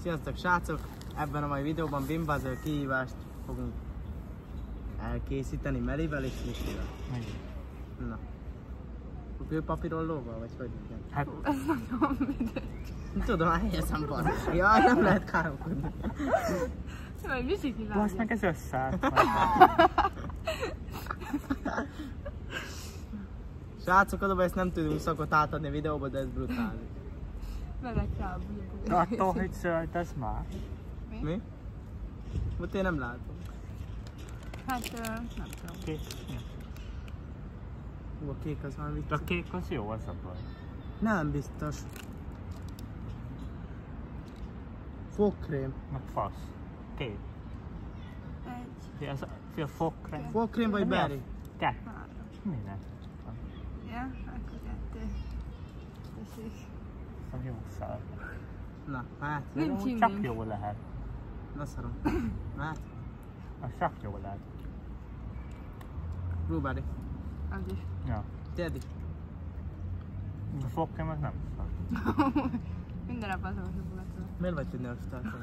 Sziasztok srácok! Ebben a mai videóban Bimbazel kihívást fogunk elkészíteni Melivel és Misivel. Na. Kőpapírollóval vagy hogy igen? Hát Ez nagyon mindegy. Tudom, helyezem van. Jaj, nem lehet káromkodni. Majd Misi kivágja. basz meg ez összeállt. Srácok, adom, ezt nem tudunk szakot átadni a videóba, de ez brutális. Meleg rá a bújt. Attól, hogy zöld, az más. Mi? Most én nem látom. Hát nem tudom. Kék. Hú, a kék az valami A kék az jó, az a baj. nem biztos. Fogkrém. Meg fasz. Kék. Egy, A fogkrém. Fogkrém vagy Mi az? berry? Kettő. három. Minden. Ja, akkor kettő. Tessék. A jó szar. Na, hát. Nincs Csak inni. jó lehet. Na szarom. Hát, Az csak jó lehet. blueberry. Az is. Ja. Tiéd is. A fogkrém az nem szar. Minden nap azon zsubulatról. Miért vagy tudni azt tartani?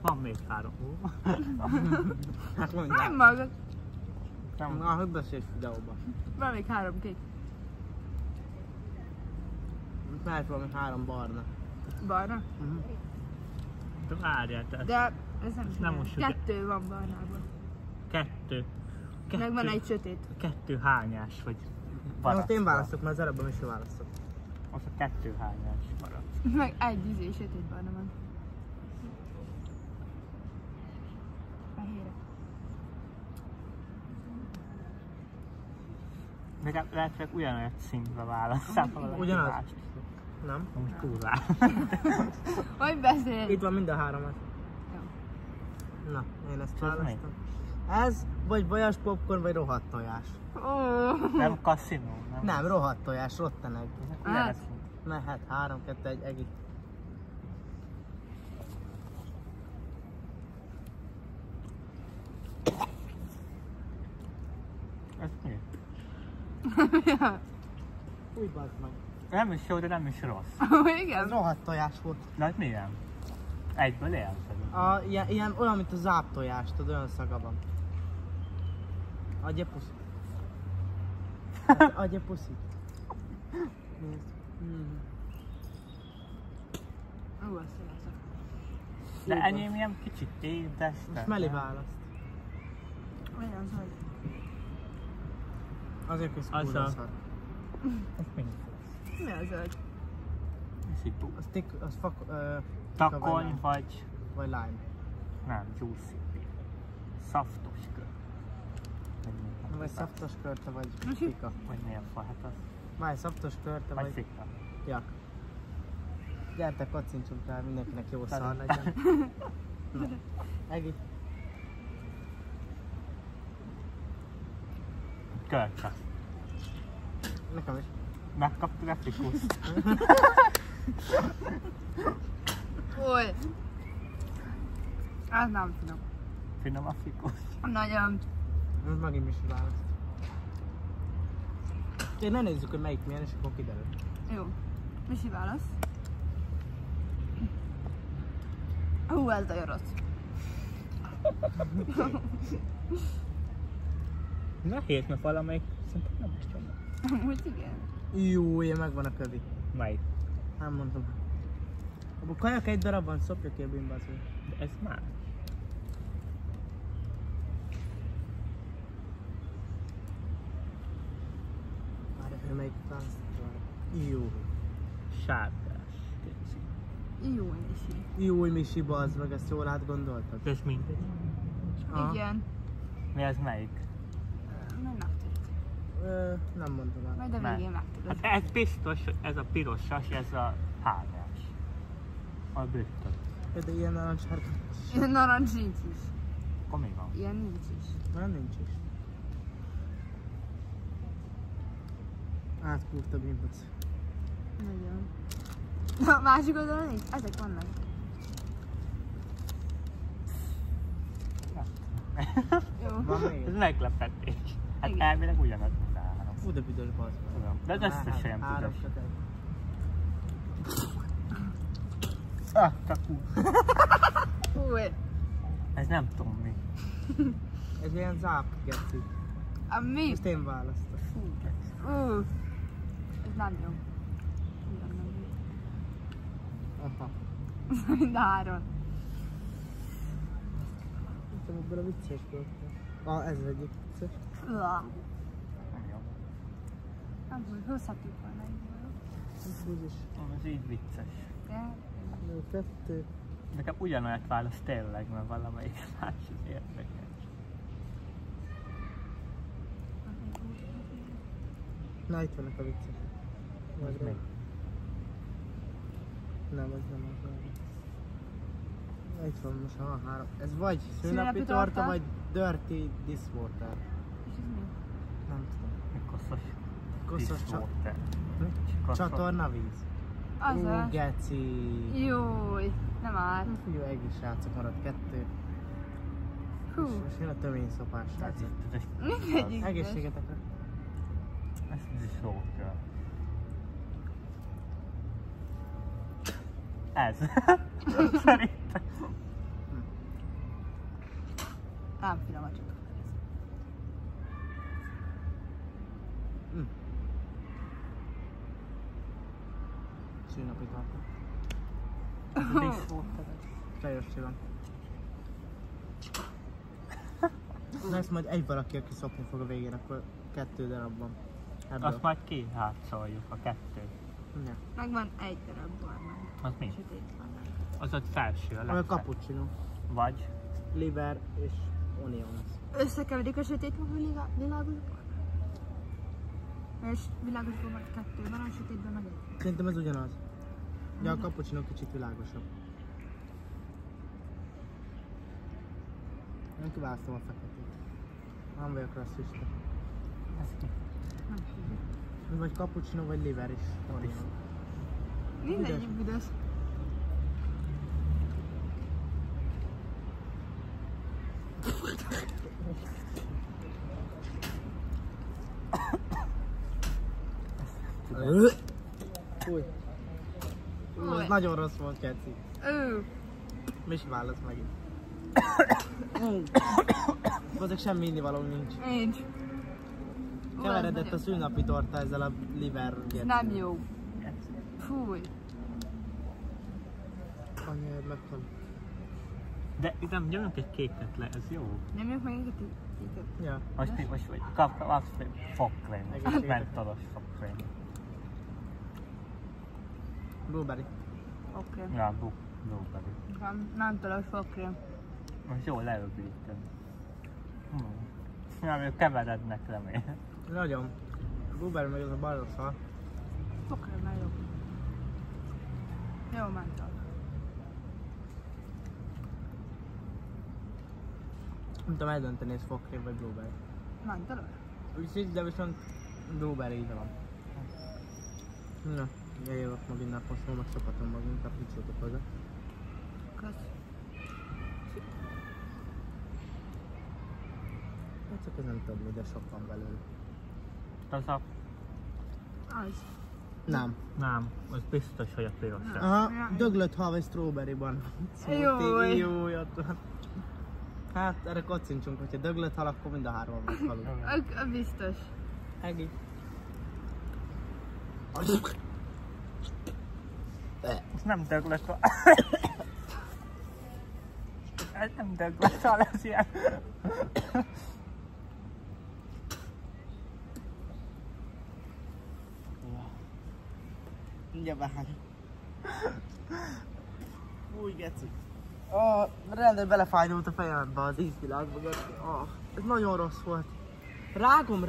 Van még 3. Hát Nem mondjál. magad. Na, hogy beszélsz videóban? Van még 3 kék. Mehet valami 3 barna. Barna? De várjál, tehát De ez nem Nem tudom. most ugye- 2 van barnában. kettő. Meg van egy sötét. Kettő hányás, vagy Na, most én barack. választok, mert az előbb a Misi választok. Az a kettő hányás barack. Meg egy sötét barna van. Fehére. Legalább lehet, hogy ugyanolyan színbe válasszál valami Ugyanaz. mást. Nem? Most kurvá. Hogy beszél? Itt van mind a 3. Jó. Na, én ezt Ez választom. Ez vagy vajas popcorn, vagy rohadt tojás. Ó. Nem kaszinó, nem? Nem, rohadt tojás, rotten egg. Ugye Hát. lesz. Mehet 3, 2, 1, egg. Ez mi? Úgy bazd meg. Nem is jó, de nem is rossz. Ez Ez rohadt tojás volt. De hát milyen? Egyből élsz? Ilyen olyan, mint a záptojás, tudod, olyan szaga van. Adja puszit. Adja puszit. Nézd. Ó, azt szeretem. De enyém ilyen kicsit édes. Most Meli választ. Olyan zöld. Azért kösz Az kurva a- szar. Ez mi? Mi a zöld? Szipu. Az Takony vagy... vagy lime. Nem, juicy. Szaftos kör. Vagy szaftos körte, vagy Misi? fika. Vagy milyen fa? Hát az... Vagy szaftos körte, Vagy vagy fika. jak. Gyertek, kacincsunk rá, mindenkinek jó szar Talán. legyen. Na, Egi. Körcse. Nekem is. Megkaptuk a fikuszt. Új. Az nem tudom. Finom a fikus. Nagyon. Most megint Misi választ. Én ne nézzük, hogy melyik milyen, és akkor kiderül. Jó. Misi válasz. Hú, ez nagyon rossz. Nehéz, mert valamelyik szerintem nem is csomó. Amúgy igen. Jó, ilyen megvan a kövi. Melyik? Nem mondom. Abba kajak egy darabban, szopja ki a bimbazó. De ez más. Várj, hogy melyik választottam. Jó. Sárgás. Jó, Misi. Jó, Misi, bazd meg, ezt jól átgondoltad? De ez mindegy. Aha. Igen. Mi ez melyik? Majd megtudod. Nem mondom el. Majd a Nem. végén megtudod. Hát ez biztos, hogy ez a pirosas, ez a hányás. A bőtön. De ilyen narancssárga. Ilyen narancs nincs is. Akkor mi van? Ilyen nincs is. Nem, nincs is. Átpúrt a bimbac. Nagyon. Na, másik oldalon nincs? Ezek vannak. Jó. Van még? Ez meglepetés. Hát Igen. elvileg ugyanaz, mint a három. Fú, de büdös bazd meg. Tudom. De az összes olyan Három büdös. kötet. Ah, csak úgy. Fúj. Ez nem tudom mi. Ez ilyen záp, geci. A mi? Ezt én választom. Ez nem jó. Nem jó. Aha. Mind a három. Szerintem ebből a vicces volt. Ah, ez az egyik vicces. Uah. Nem jó. Nem tudom, hozhatjuk volna így. Ez úgyis. Ez így vicces. De... Kettő. Nekem ugyanolyat válasz tényleg, mert valamelyik más az érdekes. Na, itt vannak a viccesek. Az mi? Nem, ez nem az. Itt van most a három. Ez vagy Szülinapi szülinapi torta, torta? vagy dirty dishwater. És ez mi? Nem tudom. Koszos. Koszos Dishwater. csatornavíz. Az a... Geci. Júj, nem áll. Figyelj, egész srácok maradt kettő. Hú. És jön a tömény szopás, srácok. Mindegyik. Egészségetekre. Ez dishwater. Ez. Szerintem. Nem finom a csatorna. Szülinapi torta. Dishwater. Teljes van. Na ezt majd egy valaki, aki szopni fog a végén, akkor 2 darabban. Ebből. Azt majd kihátszoljuk a kettőt. Ja. Megvan egy darab barna. Az mi? Sötét van. Az ott felső, a A legfelső. cappuccino. Vagy Liver és onions. Összekeverik a sötét meg a világos barna. És világosból majd kettő van, a sötétben meg egy. Szerintem ez ugyanaz. De a cappuccino kicsit világosabb. Nem kiválasztom a feketét. Nem vagyok rasszista. ez ki? Nem tudom. Vagy cappuccino, vagy liver is. Onion. Mindegyik büdös. Fúj. Fúj. Ez nagyon rossz volt, Keci. Mi is válasz megint. Azok semmi innivaló nincs. Nincs. Keveredett a szülinapi torta ezzel a liver. Ez nem jó. Fúj. Anyja, meghal. De nem, nyomjunk egy kéket le, ez jó. Nyomjuk meg egy kéket. Ja. Most vagy kapsz fogkrém. Egészségetek. Mentolos fogkrém. Blueberry. Oké. Ja, blueberry. Nem tudom, fogkrém. Most jól leöblítem. Nem, ők keverednek remélem. Nagyon. Blueberry meg az a barna szar. Fogkrém már jó. Jó, mental. Nem tudom eldönteni, ez fogkrém vagy blueberry. Mental? Úgyhogy de viszont blueberry ide van. Na, jövök magunknak, most már megszopatom magunknak, mit szóltok hozzá. Kösz. Hát csak ez nem tudom, de sok van belőle. Az a... Az. Nem. Nem, az biztos, hogy a piros. Aha, döglött hal vagy strawberry-ban. Júj. Júj, ott van. Hát erre kocincsunk, hogyha döglött hal, akkor mind a hárman meghalunk. Biztos. Egi. Ez nem döglött a... Ez nem döglött a, ez ilyen... Mindjárt behány. Új geci. Oh, rendben belefájdult a fejembe az ízvilágba, geci. Oh, ez nagyon rossz volt. Rágom,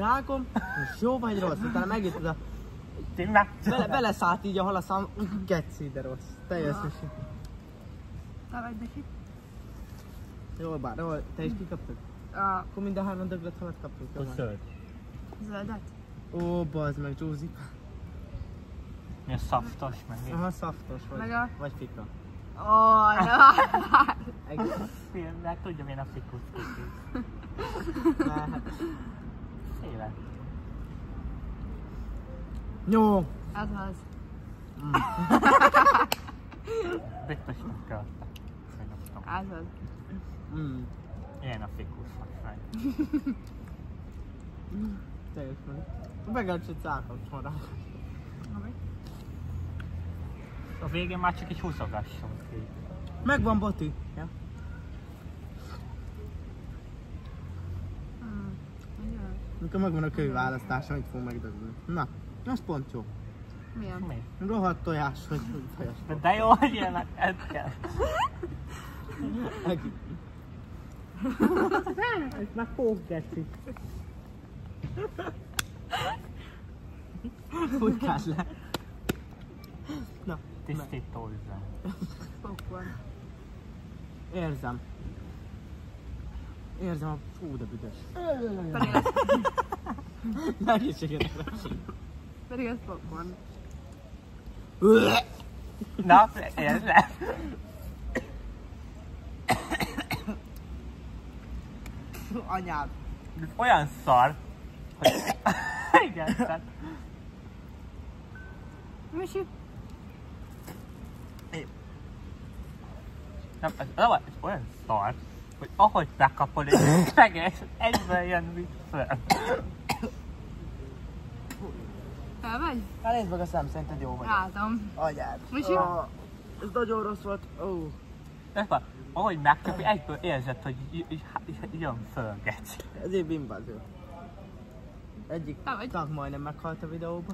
és jó vagy rossz, utána megütöd a... Tényleg? Beleszállt így a halaszám. Geci, de rossz. Teljes sushi. Te vagy neki? Jól bár, jól. Te is kikaptad? Akkor mind a hárman döglött halat kaptuk. Jó A van. zöld. Zöldet? Ó, bazd meg, Józsi. Mi a szaftos, meg mi? Aha, szaftos vagy. Meg a- Vagy fika. Ó, nem. Fél, de hát tudja, milyen a fikus kicsit. Lehet. Széle. Jó. Ez az. Biztos nem kellett. Ez az. Ilyen a fikusznak meg. Teljes meg. Megelőtt szálltam sorra. A végén már csak egy húzogasson ki. Megvan Boti. Ja. Mikor megvan a könyvválasztás, amit fogunk megdögölni. Na, az pont jó. Milyen? Mi? Rohadt tojás, vagy tojás. De jó, hogy ilyenek, ez kell. Egi. Ez már fókgeci. Fújkás le. Na, Tisztító üzem. Popcorn. érzem. Érzem a... Fú, de büdös. Ne egészségetekre. Pedig ez popcorn. Na, ez lesz. Anyád. Ez olyan szar, hogy... Igen, tehát... Misi? Nem, ez olyan szar, hogy ahogy bekapod egy egész, egyben jön vissza. Elmegy? Hát nézd meg a szem, szerinted jó vagy. Látom. Anyád. Misi? Ez nagyon rossz volt. Ez van, ahogy megkapja, egyből érzed, hogy jön föl, geci. Ezért bimbázó. Egyik Te vagy. tag majdnem meghalt a videóba.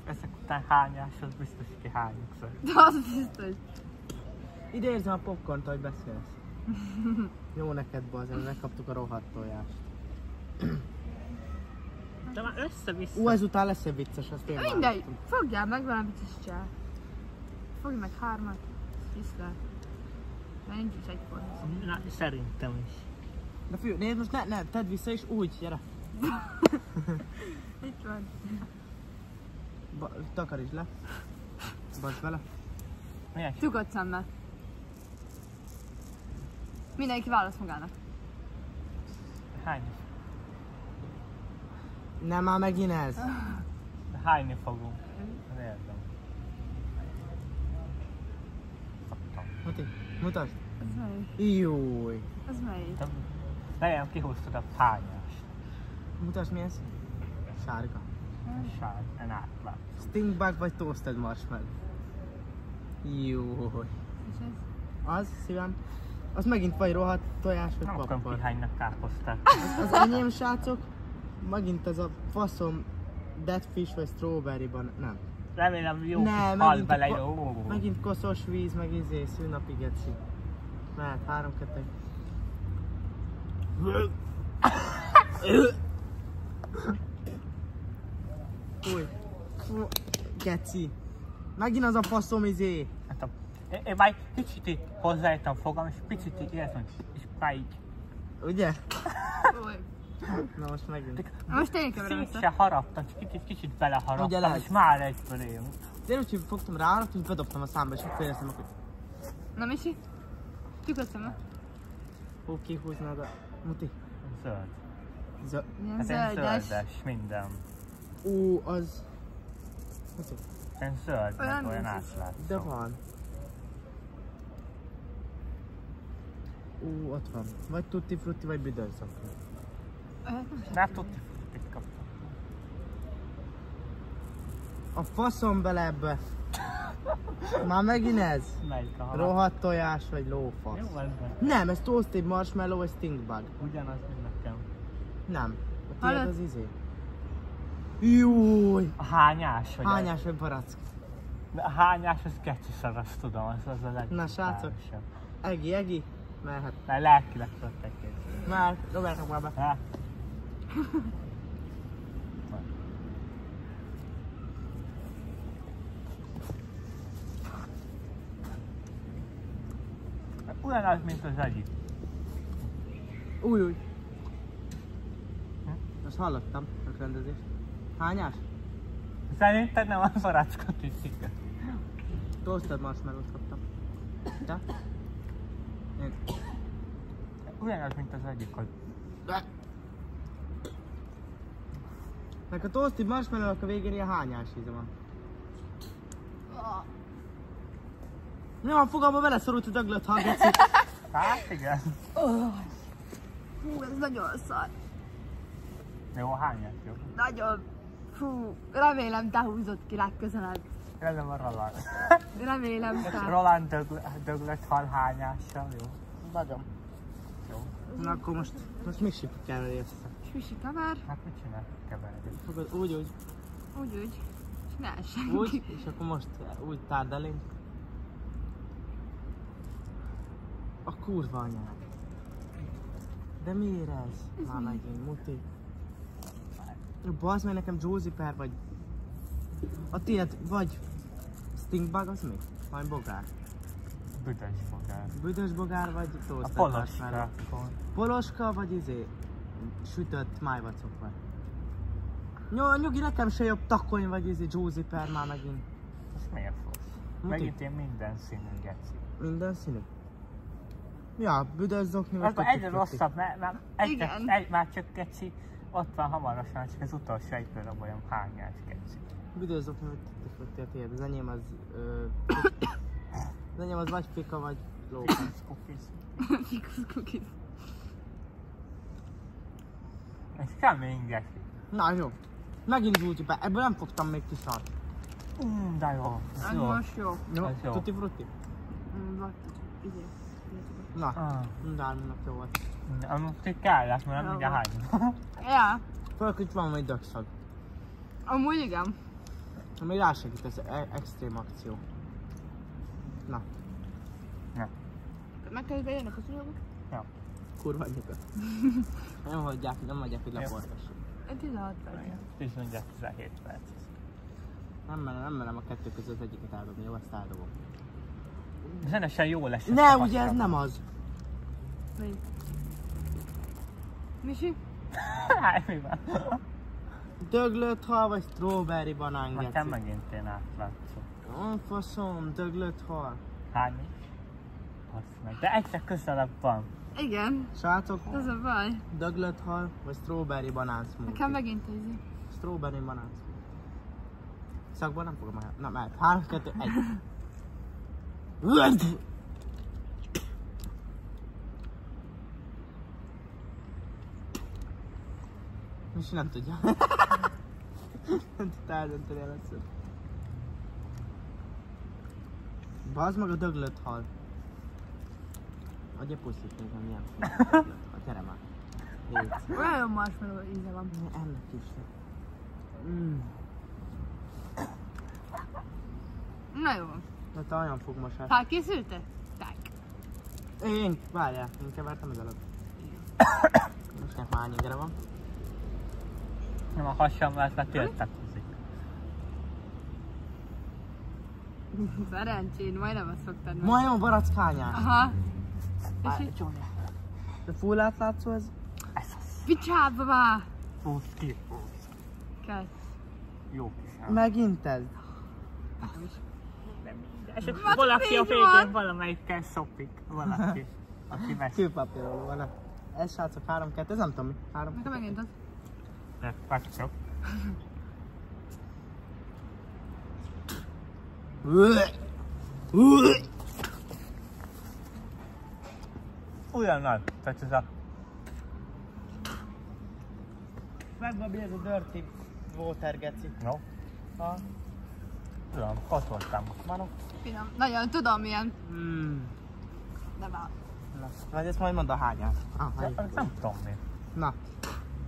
Ezek után hányás, az biztos ki hányok szerint. De az biztos. Ide érzem a popcornt, hogy beszélsz. Jó neked, bazen, megkaptuk a rohadt tojást. De már össze-vissza. Ezután lesz egy vicces, azt én Mindegy. választom. Fogjál meg valami vicces csel. Fogj meg 3-at. Viszlát. Mert nincs is egyforma. Na, szerintem is. De fiú, nézd most ne, tedd vissza és úgy, gyere. Itt van. Takarítsd le. Basd bele. Milyen Csukott szemmel. Mindenki válasz magának. hány? Nem, már megint ez. Hányni fogunk. Az érzem. Szoktam. Muti, mutasd. Ez melyik? Júj. Ez melyik? De nekem kihúztad a hányást. Mutasd mi ez? Sárga. Sár, en átlát. Stingbug vagy toasted marshmallow? Júj. És ez? Az, szívem. Az megint vagy rohadt tojás vagy Nem akarom popcorn. kihánynak káposztát. Az enyém, srácok. Megint ez a faszom dead fish vagy strawberryban, nem. Remélem jó Ne, hal megint bele, a jó. Megint koszos víz, meg szűnapi geci. Mehet, 3-2. Fúj. Geci. Megint az a faszom Hát én már kicsit így hozzáértem fogam, és picit így érzem, és már így. Ugye? Új. Na most megint. Most én keverem Szét össze. se haraptam, csak kicsit Ugye beleharaptam, lehet. és már egyből én. De úgy, hogy fogtam rá, és bedobtam a számba, és akkor éreztem, hogy Na Misi? Csukott szemmel. hú, kihúznád a... Muti. Zöld. Ilyen Hát ilyen zöldes. zöldes minden. Az... Muti. Ilyen zöld, Olyan meg olyan nincs is. átlátszó. De van. Ott van. Vagy tutti frutti, vagy büdönszakkor. Nem tudti, hogy kaptam. A faszom bele ebbe. Már megint ez. Melyik a halál? Rohadt tojás, vagy lófasz. Jó, ez meg. Nem, ez toasted marshmallow, vagy stingbug. Ugyanaz, mint nekem. Nem. A Hallod? tiéd az Júj! A hányás, vagy Hányás vagy barack? De a hányás, az kecsi szar, azt tudom, az a legjobb. Na, srácok. Egi. Mehet. Mert lelkileg tettek kész. Már, Robertok már be. Hát. Ugyanaz, mint az egyik. Új. Most hallottam a rendezést. Hányás? Szerinted nem a barackot iszik. Toasted marshmallow-t kaptam. Te? Én. Ugyanaz, mint az egyik, hogy Meg a toasted marshmallow a végén ilyen hányás íze van. Nem, a fogamba beleszorult a döglött hal, geci. Hát igen. Hú, ez nagyon szar. Jó, hányat jó? Nagyon. Fú, remélem te húzod ki legközelebb. Remélem a Roland. Remélem te. Roland döglött hal hányással, jó? Nagyon. Jó. Na akkor most Misi kell össze. És Misi kever. Hát mit csinál? Keveredik. Fogod úgy. Úgy. És ne essen Úgy, ki. és akkor most úgy tárd elénk. A kurva anyád. De miért ez? Már megint, muti. Bazd meg nekem Józiper vagy... A tiéd vagy... Stingbug az mi? Vagy bogár? Büdös fogál. Büdös bogár vagy A toasted poloska. marshmallow? Poloska vagy sütött májvacok vagy? Nyugi, nekem se jobb takony vagy Józiper már megint. Ez miért fogsz? Megint én minden színű geci. Minden színű? Ja, büdös zokni vagy Akkor egyre rosszabb, mert Igen. már csak geci. Ott van hamarosan, csak az utolsó egy olyan hányás geci. Büdös zokni vagy tutti a tiéd. Az enyém az... az enyém az vagy fika vagy lóka. Fikus cookies. És kemény geci. Na jó. Megint Józiper. Ebből nem fogtam még kiszart. De jó. Ez Jó. most jó. Jó? Ez jó. Tutti frutti? Vagy, izé. Na, Ah. mindárminak jó volt. Amúgy kellett, mert nem mindjárt hány. Ja, Főleg itt van egy dögszag. amúgy igen. Ami rásegít ez extrém akció. Na, Meg kell bejönnek a szülők. kurva anyjukat. Nem hagyják, hogy leportassuk. 16 perc. 17 perc. Nem merem a kettő között egyiket eldobni, jó? Azt eldobom. Zenesen jó lesz. Ne, ugye ez nem az. Mi? Misi? Hát mi van? Döglött hal vagy strawberry banán, Nekem geci? megint én átlátszom. Ó, faszom, döglött hal. Hány? Basz meg. De egyszer közelebb van. Igen, Srácok, ez a baj. döglött hal vagy strawberry banán smoothie? Nekem megint ez. Strawberry banán smoothie. Szakban nem fogom el. Na, mehet. 3, 2, 1. Misi nem tudja. Nem tudta eldönteni először. Bazd meg a döglött hal. Adj egy puszit nézem milyen. Gyere már. Légy. Olyan marshmallow íze van. Ennek is. Na jó van. Na te olyan fog mosás. Felkészültek? Tak. Én, várjál, én kevertem az előbb. Most nek már annyi gyere van. Nem a hasam lesz, mert tiltakozik. Szerencsén, majdnem azt fogtad meg. Majdnem a barackányás. Aha. És így De full átlátszó ez? Ez az. picsába már. Húz ki, húz. Kell. Jó kis állat. Megint ez. És Hát valaki a így végén van. valamelyikkel szopik. Valaki. Aki megy. Kőpapíroló van. Ez srácok 3, 2, ez nem tudom mi. 3, Nekem megint az. Ne, megszop. Olyan nagy. Tehát ez a... Megvan ez a dirty water geci. No. Ha. Tudom, patoltam. Manok. Finom. Nagyon tudom milyen. De már. Na, vagy ezt majd mondd a hányát. Nem tudom mi. Na,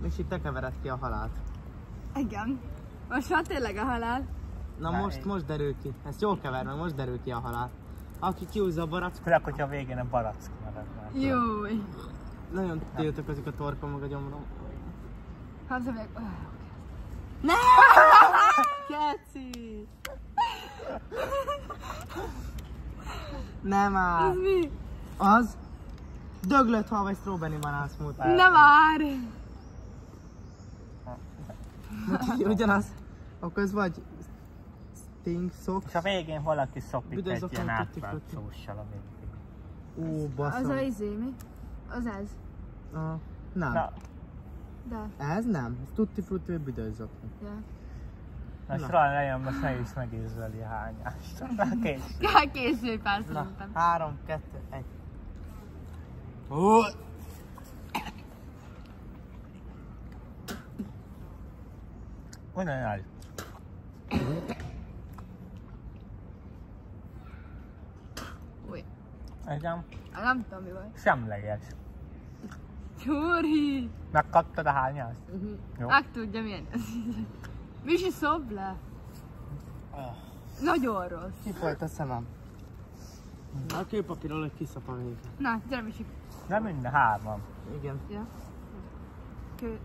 Misi, te kevered ki a halált. Igen. Most már tényleg a halál. Na Ne. most derül ki. Ezt jól kever meg, most derül ki a halál. Aki kiúzza a barack, Főleg, hogyha a végén a barack marad. Jó. nagyon tiltakozik a torkom meg a gyomrom. Hát meg. Ne! Keci! Nem már! Ez mi? Az? Döglött hal vagy strawberry banán smoothie. Nem már. Ugyanaz. Akkor ez vagy Sting Sock. És a végén valaki szopik Büdös egy zokni, ilyen tutti átvált frutti. szóssal a végén. Ó, Az baszom. a izé, mi? Az ez. Nem. Na, De. Ez nem. Ez tutti frutti vagy büdös zokni. Ja. Na, során lejön, most ne is megérzeli a hányást. Kész. Késő pár Na, szerintem. 3, 2, 1. Onnan állj. Új. Egyen Nem tudom mi volt. semleges. Gyuri! Megkaptad a hányást? Jó. Meg tudja milyen. Misi szob le. Nagyon rossz. Kifolyt a szemem. A kőpapírról egy kiszap a vége. Na, gyere Misi. De minden hárman. Igen. Ja. Kő.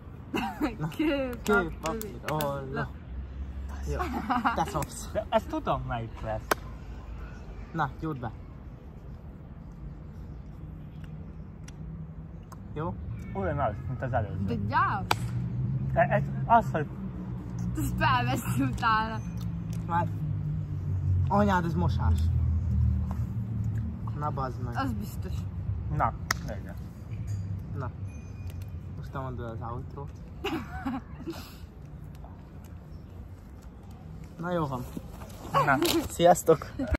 Kőpapír. Olla. Jó. Te szopsz. De ezt tudom melyik lesz. Na, gyújt be. Jó? Ugyanaz, mint az De előző. gyáv. De ez az, hogy Ezt felveszi utána. Már... Anyád, ez mosás. Na, bazd meg. Az biztos. na, legyen. Na. Most te mondod az outro. Na jó van. Na. Sziasztok!